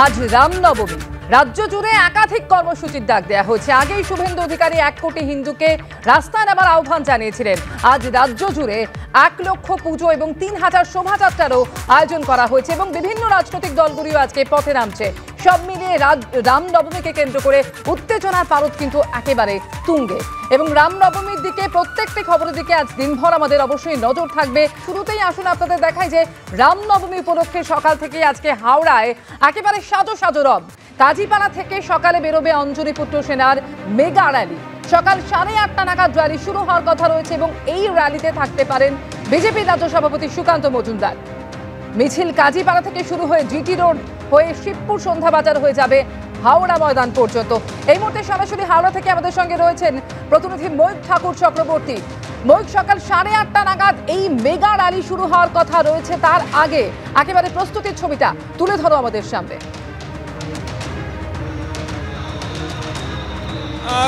আজ রামনবমী রাজ্য জুড়ে একাধিক কর্মসূচির ডাক দেওয়া হয়েছে। আগেই শুভেন্দু অধিকারী 1 কোটি হিন্দুকে রাস্তায় নামার আহ্বান জানিয়েছিলেন। আজ রাজ্য জুড়ে 1 লক্ষ পুজো এবং 3000 শোভাযাত্রারও আয়োজন করা হয়েছে এবং বিভিন্ন রাজনৈতিক দলগুলিও আজকে পথে নামছে। সব মিলিয়ে রামনবমীকে কেন্দ্র করে উত্তেজনার পারদ কিন্তু একেবারে তুঙ্গে এবং রামনবমীর দিকে প্রত্যেকটি খবরের দিকে আজ দিনভর আমাদের অবশ্যই নজর থাকবে। শুরুতেই আসুন আপনাদের দেখাই যে রামনবমী উপলক্ষে সকাল থেকে আজকে হাওড়ায় একেবারে সাজো সাজো রব। কাজীপাড়া থেকে সকালে বেরোবে অঞ্জলিপুত্র সেনার মেগা র্যালি। সকাল 8:30 নাগাদ র্যালি শুরু হওয়ার কথা রয়েছে এবং এই র্যালিতে থাকতে পারেন বিজেপির রাজ্য সভাপতি সুকান্ত মজুমদার। মিছিল কাজীপাড়া থেকে শুরু হয়ে জিটি রোড হয়ে শিবপুর সন্ধ্যাবাজার হয়ে যাবে হাওড়া ময়দান পর্যন্ত। এই মুহূর্তে সরাসরি হাওড়া থেকে আমাদের সঙ্গে রয়েছেন প্রতিনিধি মৈক ঠাকুর চক্রবর্তী। মৈক, সকাল 8:30 নাগাদ এই মেগা র্যালি শুরু হওয়ার কথা রয়েছে, তার আগে একেবারে প্রস্তুতির ছবিটা তুলে ধরো আমাদের সামনে।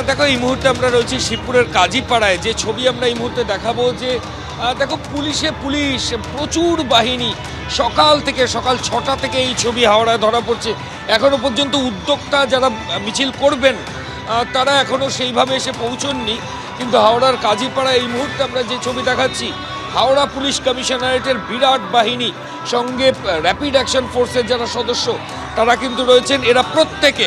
দেখো, এই মুহূর্তে আমরা রয়েছি শিবপুরের কাজীপাড়ায়। যে ছবি আমরা এই মুহূর্তে দেখাবো যে দেখো, পুলিশ প্রচুর বাহিনী সকাল 6টা থেকে এই ছবি হাওড়ায় ধরা পড়ছে। এখনো পর্যন্ত উদ্যোক্তা যারা মিছিল করবেন তারা এখনো সেইভাবে এসে পৌঁছননি, কিন্তু হাওড়ার কাজীপাড়ায় এই মুহূর্তে আমরা যে ছবি দেখাচ্ছি, হাওড়া পুলিশ কমিশনারেটের বিরাট বাহিনী সঙ্গে র্যাপিড অ্যাকশন ফোর্সের যারা সদস্য তারা কিন্তু রয়েছেন। এরা প্রত্যেকে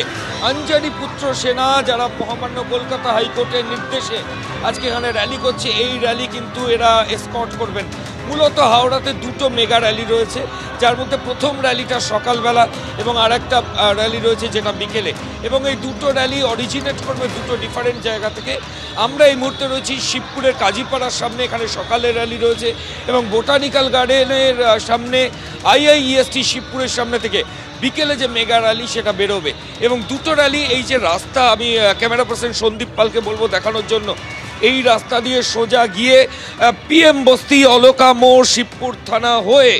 অঞ্জলিপুত্র সেনা, যারা মহামান্য কলকাতা হাইকোর্টের নির্দেশে আজকে এখানে র্যালি করছে, এই র্যালি কিন্তু এরা এসকর্ট করবেন। মূলত হাওড়াতে 2টো মেগা র্যালি রয়েছে, যার মধ্যে প্রথম র্যালিটা সকালবেলা এবং আরেকটা র্যালি রয়েছে যেটা বিকেলে, এবং এই 2টো র্যালি অরিজিনেট করবে 2টো ডিফারেন্ট জায়গা থেকে। আমরা এই মুহূর্তে রয়েছি শিবপুরের কাজীপাড়ার সামনে, এখানে সকালের র্যালি রয়েছে এবং বোটানিক্যাল গার্ডেনের সামনে আইআইইএসটি শিবপুরের সামনে থেকে বিকেলে যে মেগা র্যালি সেটা বেরোবে। এবং 2টো র্যালি, এই যে রাস্তা, আমি ক্যামেরা পার্সন সন্দীপ পালকে বলবো দেখানোর জন্য, এই রাস্তা দিয়ে সোজা গিয়ে পিএম বস্তি, অলকা মোড়, শিবপুর থানা হয়ে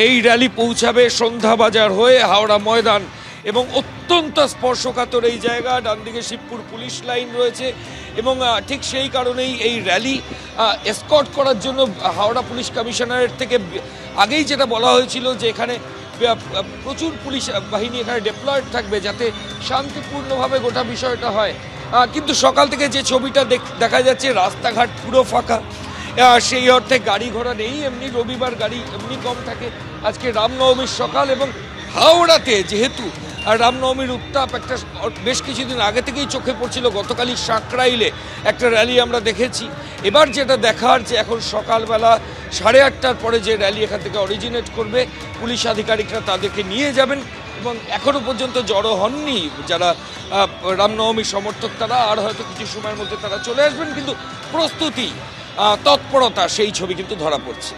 এই র্যালি পৌঁছাবে সন্ধ্যাবাজার হয়ে হাওড়া ময়দান। এবং অত্যন্ত স্পর্শকাতর এই জায়গা, ডান দিকে শিবপুর পুলিশ লাইন রয়েছে এবং ঠিক সেই কারণেই এই র্যালি এসকর্ট করার জন্য হাওড়া পুলিশ কমিশনারেট থেকে আগেই যেটা বলা হয়েছিল যে এখানে প্রচুর পুলিশ বাহিনী এখানে ডেপ্লয়েড থাকবে যাতে শান্তিপূর্ণভাবে গোটা বিষয়টা হয়। কিন্তু সকাল থেকে যে ছবিটা দেখা যাচ্ছে, রাস্তাঘাট পুরো ফাঁকা, সেই অর্থে গাড়ি ঘোড়া নেই। এমনি রবিবার গাড়ি এমনি কম থাকে, আজকে রামনবমীর সকাল এবং হাওড়াতে যেহেতু রামনবমীর উত্তাপ একটা বেশ কিছুদিন আগে থেকেই চোখে পড়ছিল। গতকালই সাঁকরাইলে একটা র্যালি আমরা দেখেছি। এবার যেটা দেখার যে এখন সকালবেলা 8:30টার পরে যে র্যালি এখান থেকে অরিজিনেট করবে, পুলিশ আধিকারিকরা তাদেরকে নিয়ে যাবেন এবং এখনও পর্যন্ত জড়ো হননি যারা রামনবমীর সমর্থক, তারা আর হয়তো কিছু সময়ের মধ্যে তারা চলে আসবেন, কিন্তু প্রস্তুতি, তৎপরতা, সেই ছবি কিন্তু ধরা পড়ছে।